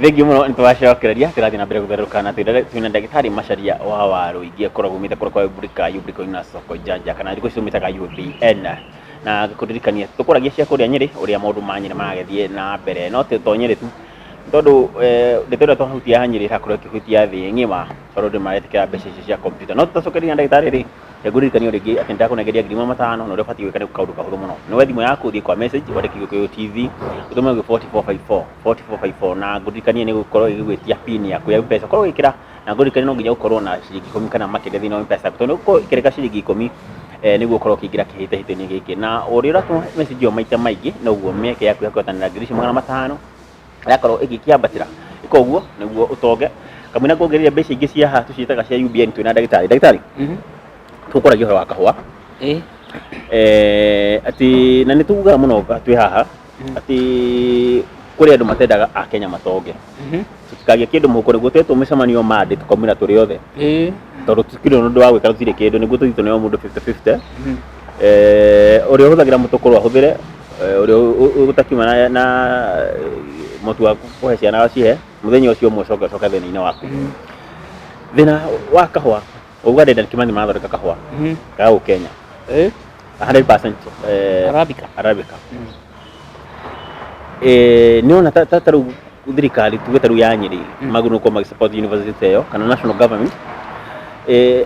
Thengi muno ntwacokereria tirathi na mbere gutherukana twina ndagitari Macharia wa waru ingi akoragwo umite kura kwa Ubrika ina soko janja kana ndiko cumitaga UBN na kuririkania tukuragia cia kuria Nyeri uria maundu manyire maragethie na mbere no to Nyeri tu tondu ndetera to hutia ha Nyeri hakorwo kihutia thi ngima tondu maretikira mbeca cia computer no tucokereria ndagitari ri nguririkania ringi ati ndakunegeria ngirima matano no rebati gwikane kaundu kahuthu muno no wethi mo yaku thie kwa message wandike Gikuyu TV utume 4454 na nguririkania ni gukorwo igigwitia pin yaku ya pesa korwo wikira na nguririkania no nginya ukorwo na ciringi 10 kana makire thina wa pesa tondu ko ikireka ciringi 10 niguo ukorwo ukiingira kihite-hiteni giki na uria tu message yo maita maingi noguo mieke yaku yakwatanira ngirici 500 yakorwo igikiambatira ikoguo niguo utoge kamwina kuongereria mbeca ingi cia ha tuciitaga cia UBN twina ndagitari tukuragia horo wa kahua ati na nituga muno twi haha ati kuri andu matendaga a Kenya matoge tutikagia kindu muhuko niguo twetu micemanio mande tukomira turi othe tondu tukiri nundu wa gwika tutire kindu niguo tuthito neo mundu 50-50 uria huthagira mutukuru ahuthire uria utakiuma na mutu wa kuhe ciana cihe muthenya ucio mucoka thina-ini waku thina wa kahua uga Dedan Kimathi mathondeka kahua ka Kenya 100% Arabica niona tataru thirikari tuge taru ya Nyeri magunu ko mag support university yo kana national government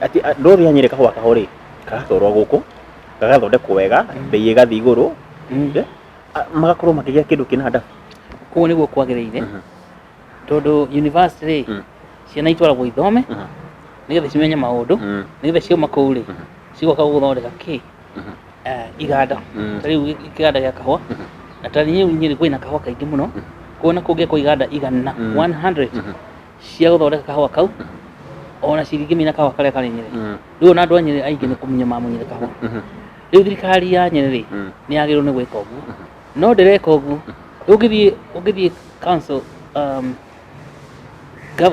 ati ndori ya Nyeri kahua kahori kathorwo guku kagathondekwo wega bei igathi iguru magakorwo makigia kindu kina nda kuo niguo kwagiriire tondu university ciana itwaragwo ithome nigetha cimenye maundu nigetha cioma kuu ri cigoka guthondeka ki iganda tariu iganda ya kahua na tariu Nyeri kwina kahua kaingi muno kuona kunge kwa iganda igana 100 cia guthondeka kahua kau ona ciringi mina kahua karia kari Nyeri riu na andu a Nyeri aingi ni kumenya mamunyire kahua riu thirikari ya Nyeri ni yagirwo ni gwika uguo no ndireka uguo ugithie council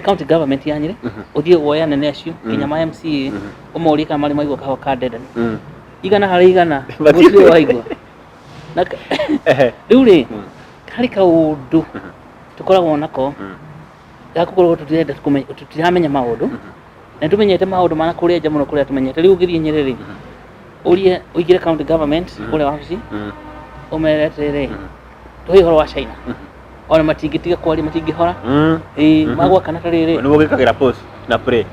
county government ya Nyeri uthie woya nene acio kinya ma MCA umaurie kana mari maigua kahua ka Dedan igana hari igana gucio waigua na riu ri hari kaundu tukoragwo nako gakukorwo tutiramenya maundu na tumenyete maundu mana kuria nja muno kuria tumenyete riu ugithie Nyeri ri urie uigire county government kuria wabici umerete ri tuhi horo wa China ona matingitiga kwari matingihora magwa kana tarire ni gugikagira post na pray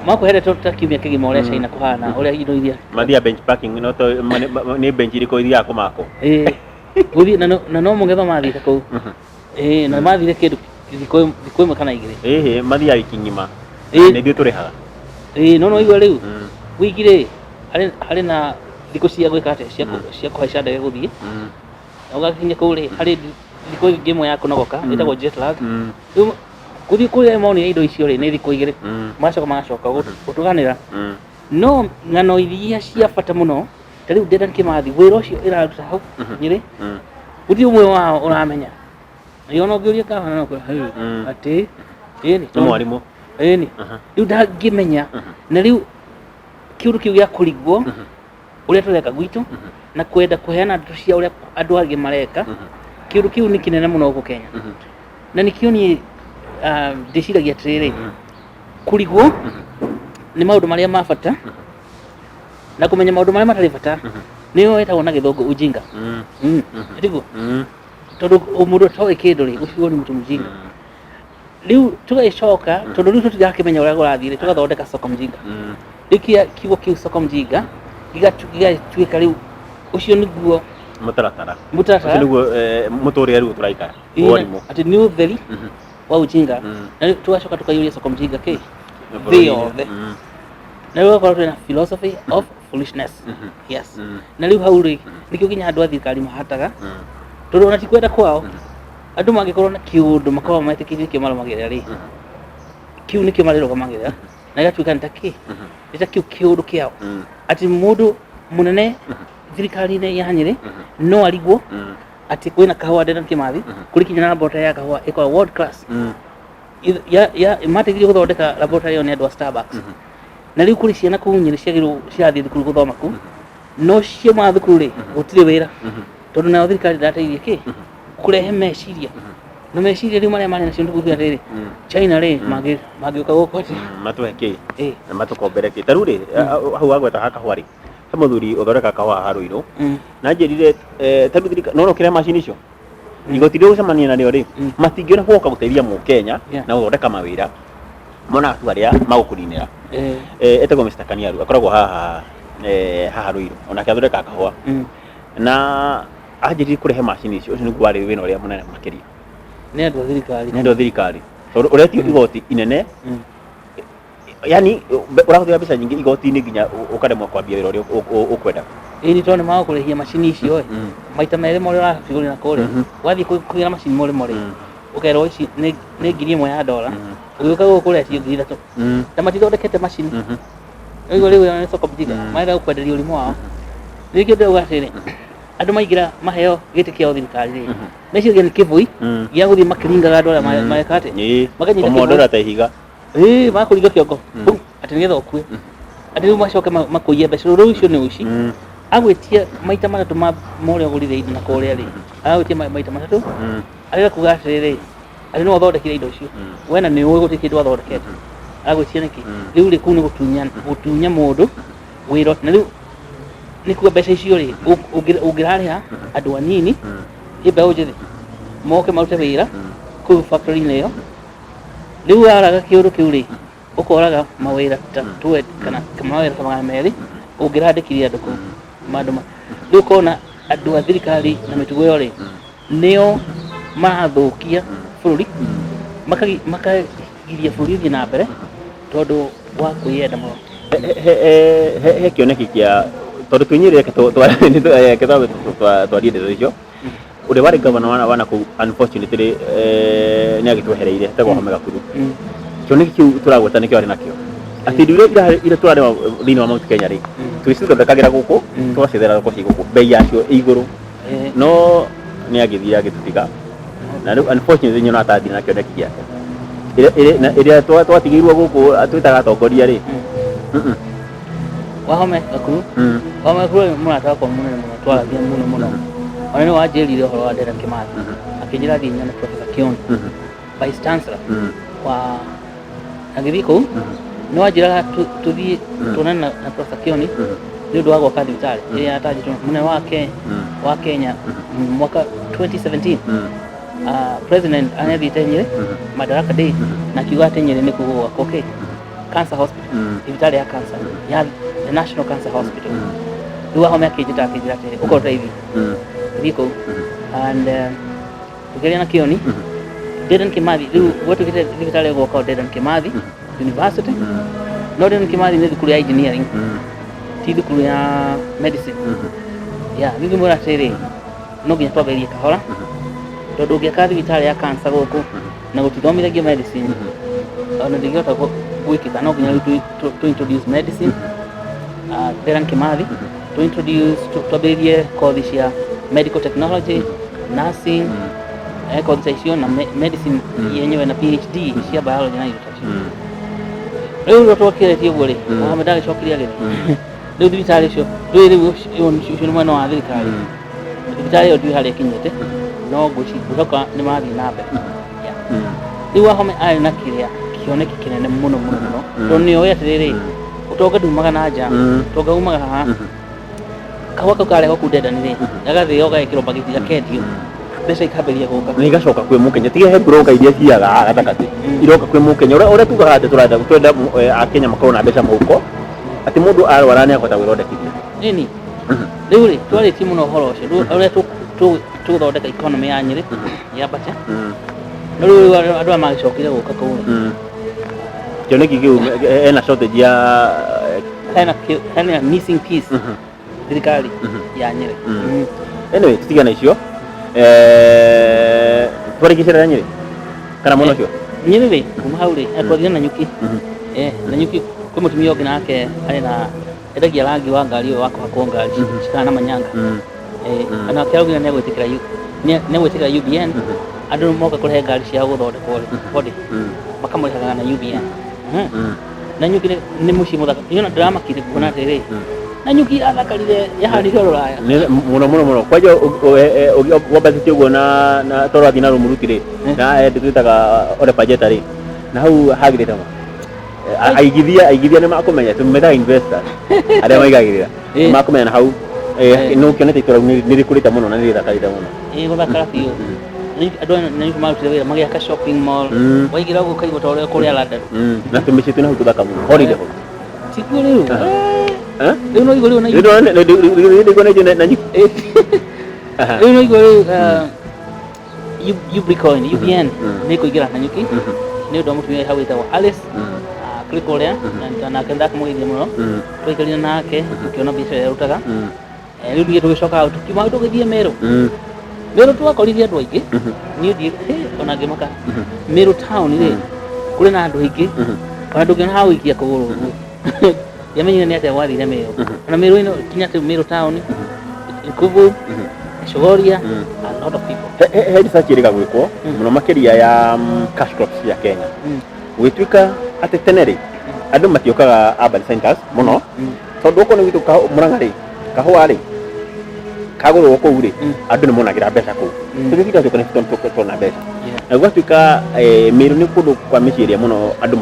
makuhere tutakiumia kigima uria China kuhana uria indo iria mathia benchmarking no to ni bench iriko iria kumako guthi na no mugetho mathire kuu na mathire kindu thiko kana igire mathia wiki ngima ni thio turihaga no igwa riu wigire hari na thiko cia gwika ate cia kuhaica ndege guthie ugakinya kuu ri hari thiko ngimwe ya kunogoka itagwo jet lag kuthi kuria maoni indo icio ri ni thiko igire magacoka gutuganira no ngano iria cia bata muno tariu Dedan Kimathi wira ucio iraruta hau Nyeri uthi umwe wao uramenya iyo no ngiuria kahana no ati ni mwarimu ni riu ndangimenya na riu kiundu kiu gia kurigwo uria tureka gwitu na kwenda kuheana ndeto cia uria andu angi mareka kiundu kiu ni kinene muno guku Kenya na nikio ni ndiciragia atiriri kurigwo ni maundu maria ma bata na kumenya maundu maria matari bata niyo etagwo na githongo ujinga ndiguo tondu mundu toy kindu ri ucio ni mutu mujinga riu tugaicoka tondu riu tutirakimenya uria gurathire tugathondeka soko mjinga rikia kiugo kiu soko mjinga gigatuika riu ucio niguo mutaratara niguo muturia riu turaikara worimu ati ni utheri wa ujinga na tugacoka tukaiuria soko mjinga ki thio na riu kwa tuna philosophy of foolishness yes na riu hau ri nikio kinya andu a thirikari mahataga tondu ona tikwenda kwao andu mangikorwo na kiundu makorwo metikirie kimarumagirira ri kiu nikio marirugamagirira na gatuika ntaki ita kiundu kiao ati mundu munene thirikari-ini ya Nyeri no arigwo ati kwina kahua Dedan Kimathi kurikinya na laboratory ya kahua iko world class ya mategirio guthondeka laboratory yo ni andu a Starbucks na riu kuri ciana kuu Nyeri ciathie thukuru guthoma ku no cioma thukuru ri gutire wira tondu nayo thirikari ndateithie ki kurehe meciria no meciria riu maria mari nacio ndugu riri China ri magioka goko matuheke na matukombereke taruri hau agweta haka hwari he muthuri uthoreka kahua haruiro na njirire taruri no kire machine icio igoti rio gucemania nario ri matingiona guoka guteithia mu Kenya na uthondeka mawira mona atu aria magukurinira etagwo Mr. Kaniaru akoragwo haha haruiro ona kathondeka kahua na ajiri kurehe machine icio ucio niguo ari wina uria munene makiria ni andu thirikari uria ti igoti inene yani urahuthira mbeca nyingi igoti-ini nginya ukaremwo kwambia wira uria ukwenda ni tone mago kurehia machine icio maita mere mori urafiguri na kore wathi kugira machine mori ukerwo ici ni $1,000 ugiuka gukuria cio $3,000 ta matithondekete machine ego riu ni soko mjinga maira ukwenderia urimu wao rĩngĩ ũndũ ũgacĩrĩ andũ maingira maheo gĩtĩ kĩa thirikari rĩ nĩcio nĩ kĩvui gĩa gũthiĩ makĩringaga andũ arĩa mareka atĩ makanyita kĩvui ta ihiga makũringa kĩongo atĩ nĩgetha ũkue atĩ rĩu macoke makũiye mbeca rĩu icio nĩ ũici agwĩtia maita matatũ ma ũrĩa ũgũrire indo na kũrĩa rĩ agwĩtia maita matatũ arĩga kuga atĩrĩrĩ atĩ no athondekire indo icio we na nĩ ũĩ gũtirĩ kĩndũ athondekete agwĩtia nĩkĩ rĩu rĩ kũu nĩ gũtunya mũndũ wĩra na rĩu nĩ kuga mbeca icio rĩ ũngĩrarĩha andũ anini mbeũ njĩthĩ moke marute wĩra kũu factory-inĩ ĩyo rĩu waraga kĩũndũ kĩu rĩ ũkoraga mawĩra ta 20 kana mawĩra ta 200 ũngĩrandĩkithia andũ kũu maandũ rĩu ũkona andũ a thirikari na mĩtugo ĩyo rĩ nĩo marathũkia bũrũri makagiria bũrũri ũthiĩ na mbere tondũ wa kwĩyenda mũno he kĩoneki kĩa tondũ twinyire twarie ndeto icio ũrĩa warĩ gavana wa Nakuru unfortunately nĩ agĩtwehereire tegwa Homega Kuru kĩoneki kĩu tũragweta nĩkĩo arĩ nakĩo atĩ indo iria tũrarĩma thĩinĩ wa Mount Kenya rĩ twĩcithondekagĩra gũkũ tũgacithera thoko cia gũkũ bei yacio igũrũ no nĩ agĩthire agĩtũtiga na rĩu unfortunately nyona atathiĩ na kĩoneki gĩake ĩrĩa twatigĩirwo gũkũ twĩtaga atongoria rĩ Wahome Gakuru Wahome Gakuru mũrata wakwa mũnene mũno twaragia mũno ona nĩ wanjĩrire ũhoro wa Dedan Kimathi akĩnjĩra thiĩ nyone Professor Kioni Vice Chancellor wa agĩthiĩ kũu nĩ wanjĩraga tũthiĩ tuonane na Professor Kioni nĩ ũndũ wa gwaka thibitarĩ ĩrĩa yatanjĩtwo mũnene wa Kenya mwaka 2017 President anathiĩte Nyĩrĩ Madaraka Day na akiuga atĩ Nyĩrĩ nĩ kũgwakwo Cancer Hospital thibitarĩ ya cancer ya the National Cancer Hospital rĩu Wahome akĩnjĩra atĩrĩ ũkorwo raithi thiĩ kũu and tũkĩaria na Kioni Dedan Kimathi rĩu gwatuĩkĩte thibitarĩ gwakwo Dedan Kimathi University no Dedan Kimathi nĩ thukuru ya engineering ti thukuru ya medicine rĩu ngĩmwĩra atĩrĩ no nginya twambĩrĩrie kahora tondũ ũngĩaka thibitarĩ ya cancer gũkũ na gũtithomithagio medicine ona ndingĩhota gwĩkĩka no nginya to introduce medicine Dedan Kimathi to introduce twambĩrĩrie kothi cia medical technology nursing kothi ta icio na medicine yenyewe na PhD cia biology na indo ta icio rĩu twakĩrĩtie ũguo rĩ Mohamed agĩcokirie agĩthiĩ rĩu thibitarĩ icio rĩu nĩ mwena wa thirikari thibitarĩ ĩyo ndiũĩ harĩa ĩkinyĩte no ngũcoka nĩ mathiĩ na mbere rĩu Wahome arĩ na kĩoneki kĩnene mũno tondũ nĩoĩ atĩrĩrĩ ũtonga ndumaga na nja ũtonga umaga haha kahũa kau karehwo kũu Dedan rĩ gagathĩo gagekĩrwo mbagiti gakendio mbeca ikambĩrĩria gũka na igacoka kwĩ Mũkenya tiga he broker iria ciaga gatagatĩ iroka kwĩ Mũkenya ũrĩa tugaga atĩ twenda Akenya makorwo na mbeca mũhuko atĩ mũndũ arwara nĩ akũhota gwĩthondekithia ĩni rĩu rĩ twarĩtie mũno ũhoro ũcio ũrĩa tũgũthondeka economy ya Nyĩrĩ yambate no rĩu andũ aya magĩcokire gũka kũu kĩoneki kĩu ena shortage ya hena missing piece thirikari ya Nyĩrĩ anyway tutigana icio twarĩkĩcĩra Nyĩrĩ kana mũno ũcio Nyĩrĩ rĩ kuma hau rĩ atwathire Nanyuki Nanyuki kwĩ mũtumia ũngĩ nake arĩ na endagia rangi wa ngari ũyũ wa kũhakwo ngari cikana manyanga na akĩraugire nĩegwĩtĩkĩra UBN andũ moka kũrehe ngari ciao gũthondekwo body makamũrĩhaga na UBN Nanyuki nĩ mũciĩ mũthaka ndĩramakire kuona atĩrĩ na nyuki athakarire yahanire Ruraya muno kwaje wabathitie uguo na toro athina rumurutire na nditaga ore pajeta ri na hau hagire tama aigithia ni makumenya tumeta investors aria maigagirira makumenya hau no kionete itora ni rikurita muno na ni ritakarita muno guthakara biũ andũ nĩ marutire wĩra magĩaka shopping mall waigira ũguo kaigua ta ũrĩa kũrĩa London na tũmĩciĩ twĩ na hau tũthaka mũno horire ho tikuo rĩu rĩu no igũrũ na igũrũ na nyuki rĩu no igũrũ Ubricoin UBN nĩ kũingĩra na nyuki nĩ ũndũ wa mũtumia hau wĩtagwo Alice Click ũrĩa na kenda kũmũgeithia mũno twaikarire nake tũkĩona biacara ĩrĩa arutaga rĩu ningĩ tũgĩcoka hau tũkiuma hau tũgĩthiĩ Meru Meru twakorithia andũ aingĩ niĩ thiĩ ona ngĩmaka Meru town rĩ kũrĩ na andũ aingĩ ona ndũngĩona ha gũikia kũgũrũ yamenyire nĩ atĩa gwathire Meru ona Meru ĩno kinya Meru town Nkuvu Chogoria a lot of people he research ĩrĩga gwĩkwo mũno makĩria ya cash crops ya Kenya gwĩtuĩka atĩ tene rĩ andũ matiokaga urban centers mũno tondũ ũkũ nĩ gwitũ Mũrang'a rĩ kahũa rĩ kagũrwo kũu rĩ andũ nĩ monagĩra mbeca kũu tũgĩkira tũkona mbeca na gwatuĩka Meru nĩ kũndũ kwa mĩciĩ ĩrĩa mũno andũ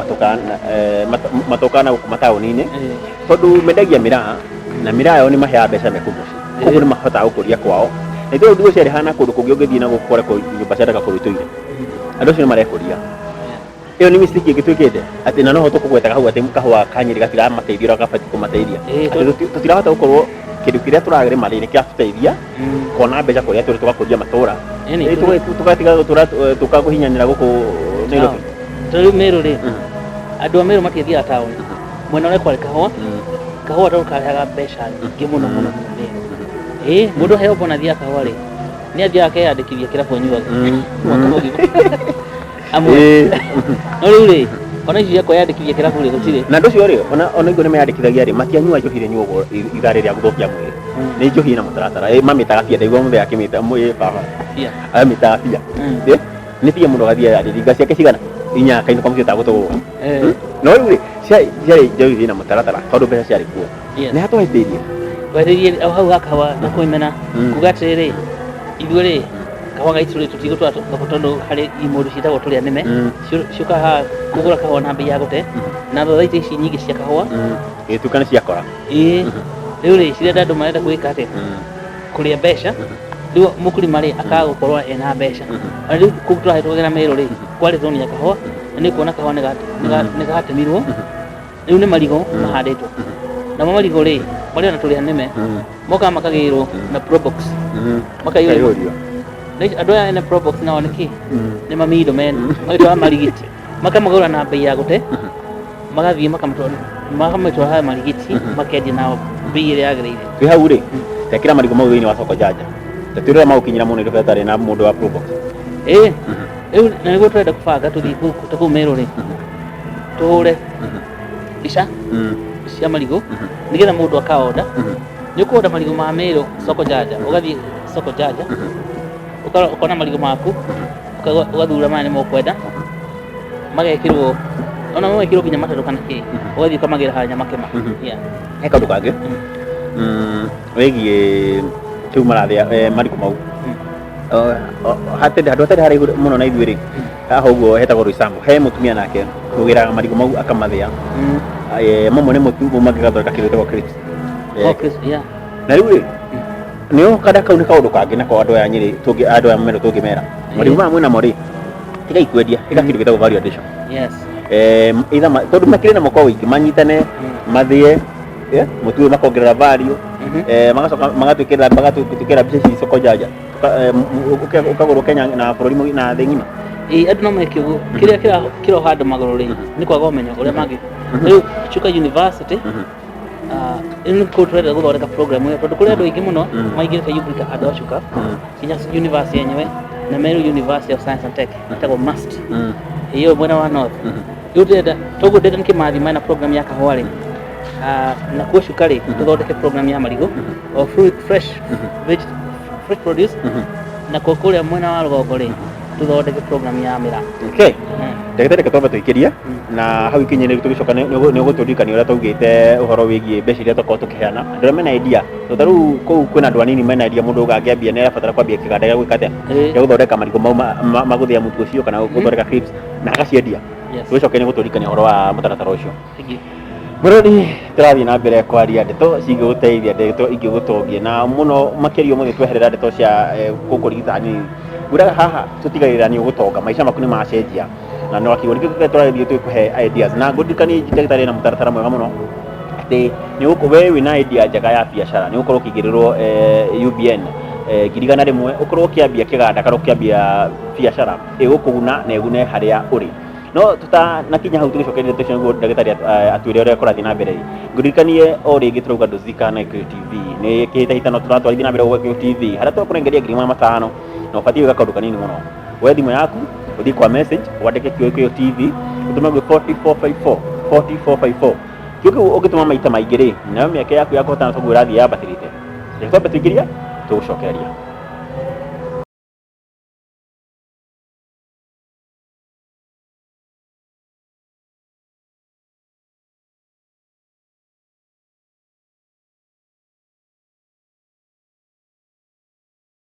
matokaga na gũkũ mataũni-inĩ tondũ mendagia mĩraa na mĩraa yao nĩ maheaga mbeca mekũu mũciĩ koguo nĩ mahotaga gũkũria kwao na ithuĩ ũndũ ũcio rĩhana kũndũ kũngĩ ũngĩthiĩ na gũkore nyũmba cia kũrũ itũire andũ acio nĩ marekũria ĩyo nĩ mistake ĩgĩtuĩkĩte atĩ na no hote kũgwetaga hau atĩ kahũa ka Nyĩrĩ gatiramateithia ũrĩa gabatiĩ kũmateithia tũtirahota gũkorwo kĩndũ kĩrĩa tũragerema rĩ nĩ kĩratũteithia kona mbeca kũrĩa tũrĩ tũgakũria matũũra tũgatiga tũkagũhinyanĩra gũkũ Nairobi tondũ Meru rĩ andũ a Meru matiathiaga taũni mwena ũrĩa kwarĩ kahũa tondũ karehaga mbeca nyingĩ mũno mũno mũndũ heo mbona thiaga kahũa rĩ nĩ athiaga akeyandĩkithia kĩrabu anyuaga mwaka mũgima amwe no rĩu rĩ ona icio kwĩyandĩkithia kĩrabu rĩ gũtirĩ na andũ acio rĩ ona igũrĩ meyandĩkithagia rĩ matianyua njohi rĩ nyuo ithaa rĩrĩa gũthũkia mwĩrĩ nĩ njohi na mũtaratara mamĩtaga bia ndaigua mũthee akĩmĩta baba amĩtaga bia nĩ bia mũndũ agathiĩ ndinga ciake cigana inya kainũka mũciĩ ũtagũtũgũga no rĩu rĩ ciarĩ njohi na mũtaratara tondũ mbeca ciarĩ kuo nĩ hatũhĩtĩirie wetherie hau hakahũa na kũimena kuga atĩrĩrĩ ithuĩ rĩ kahũa gaitũ rĩ tũtigũtwara thoko tondũ harĩ imũndũ ciĩtagwo tũrĩa nĩme ciũkaga kũgũra kahũa na mbei ya gũte na thothaitĩ ici nyingĩ cia kahũa ĩgĩtuĩka nĩ ciakora rĩu rĩ cirenda andũ marenda gwĩka atĩ kũrĩa mbeca rĩu mũkulima rĩ akaga gũkorwo ena mbeca na rĩu kũu tũrahĩtũkagĩra Meru rĩ kwarĩ zoni ya kahũa na nĩ kuona kahũa nĩ gatemirwo rĩu nĩ marigũ mahandĩtwo namo marigũ rĩ marĩ na tũrĩa nĩme mokaga makagĩrwo na probox makaiyũrio andũ aya ena probox nao nĩkĩ nĩ mamido men magĩtwara marigiti makamagũra na mbei ya gũte magathiĩ makamĩtwara haya marigiti makendia nao mbei ĩrĩa yagĩrĩire twĩ hau rĩ tekĩra marigũ mau thĩinĩ wa soko janja tatwĩrora magũkinyĩra mũno indo tarĩ na mũndũ wa probox rĩu na nĩguo tũrenda kũbanga tũthiĩ kũu Meru rĩ tũhũre mbica cia marigũ nĩgetha mũndũ akaoda nĩ ũkũoda marigũ ma Meru soko janja ũgathiĩ soko janja ukona marigũ maku ugathura maya nĩmo ũkwenda magekĩrwo ona magekĩrwo nginya matatũ kana kĩ ũgathiĩ ũkamagĩra harĩa Nyamakema he kaũndũ kangĩ wĩgiĩ kĩu marathĩa marigũ mau handũ hatarĩ haraihu mũno na ithuĩ rĩ haha ũguo hetagwo Roysambu he mũtumia nake ũgĩraga marigũ mau akamathĩa mamwe nĩ mũtu mangĩgathondeka kĩndũ gĩtagwo crisps na rĩu rĩ nĩo kada kau nĩ kaũndũ kangĩ nako andũ aya Nyĩrĩ andũ aya Meru tũngĩmera marigũ maya mwĩnamo rĩ tiga ikwendia tiga kĩndũ gĩtagwo value addition tondũ makĩrĩ na moko wĩingĩ manyitane mathĩe mũtu makongerera value magacoka magatwĩkĩra mbica ici soko janja ũkagũrwo Kenya na bũrũri na thĩ ng'ima andũ no meke ũguo kĩrĩa kĩroha andũ magũrũ rĩ nĩ kwaga ũmenyo ũrĩa mangĩ rĩu Chuka University nĩ kũu tũrenda gũthondeka program ĩyo tondũ kũrĩ andũ aingĩ mũno maingĩrĩte Ubrica andũ a Chuka kinya university yenyewe na Meru University of Science and Tech ĩtagwo MUST ĩyo mwena wa north rĩu tũrenda toguo ndĩrenda nĩ kĩmathi mena program ya kahũa rĩ na kuo Chuka rĩ tũthondeke program ya marigũ o fresh produce na kũrĩa mwena wa rũgongo rĩ tuthondeke program ya mĩra. Okay. Ndagĩtarĩ reke twambe tũikĩrie na hau ikinya-inĩ tũgĩcoka nĩ ũgũtũririkania ũrĩa twaugĩte ũhoro wĩgiĩ mbeca iria tũkoragwo tũkĩheana. Andũ arĩa mena idea, tondũ rĩu kũu kwĩna andũ anini mena idea, mũndũ ũgangĩambia nĩ arabatara kwambia kĩganda gĩa gwĩka atĩa, gĩa gũthondeka marigũ mau magũthĩa mũtu ũcio kana gũthondeka crisps na agaciendia. Tũgĩcoke nĩ gũtũririkania ũhoro wa mũtaratara ũcio. Mũrũri tũrathiĩ na mbere kwaria ndeto cingĩgũteithia, ndeto ingĩgũtongia na mũno makĩria mũthĩ tweherera ndeto cia gũkũrigita nini. Ngwĩraga haha tũtigagĩrĩra nĩ ũgũtonga, maica maku nĩ macenjia na no akiuga nĩkĩo tũrathiĩ twĩkũhe ideas na ngũririkanie ndagĩtarĩ na mũtaratara mwega mũno atĩ we wĩna idea njega ya biacara nĩ ũgũkorwo ũkĩigĩrĩrwo UBN ngiri igana rĩmwe ũkorwo ũkĩambia kĩganda kana ũkĩambia biacara ĩgũkũguna na ĩgune harĩa ũrĩ. No tutanakinya hau tũgĩcokeria ndeto icio nĩguo ndagĩtarĩ atwĩre ũrĩa kũrathiĩ na mbere. Ngũririkanie o rĩngĩ tũrauga ndũthika na Gĩkũyũ TV nĩ kĩhĩtahĩtano tũratwarithia na mbere Gĩkũyũ TV harĩa tũkũnengeria ngiri magana matano na ũbatiĩ gwĩka kaũndũ kanini mũno. Woe thimũ yaku ũthiĩ kwa message wandĩke Gĩkũyũ TV ũtũme gwĩ 4454 4454. Kĩu kĩu ũngĩtũma maita maingĩ rĩ, nayo mĩeke yaku ya kũhotana toguo ĩrathiĩ yambatĩrĩte. Reke twambe tũingĩrie tũgũcokeria.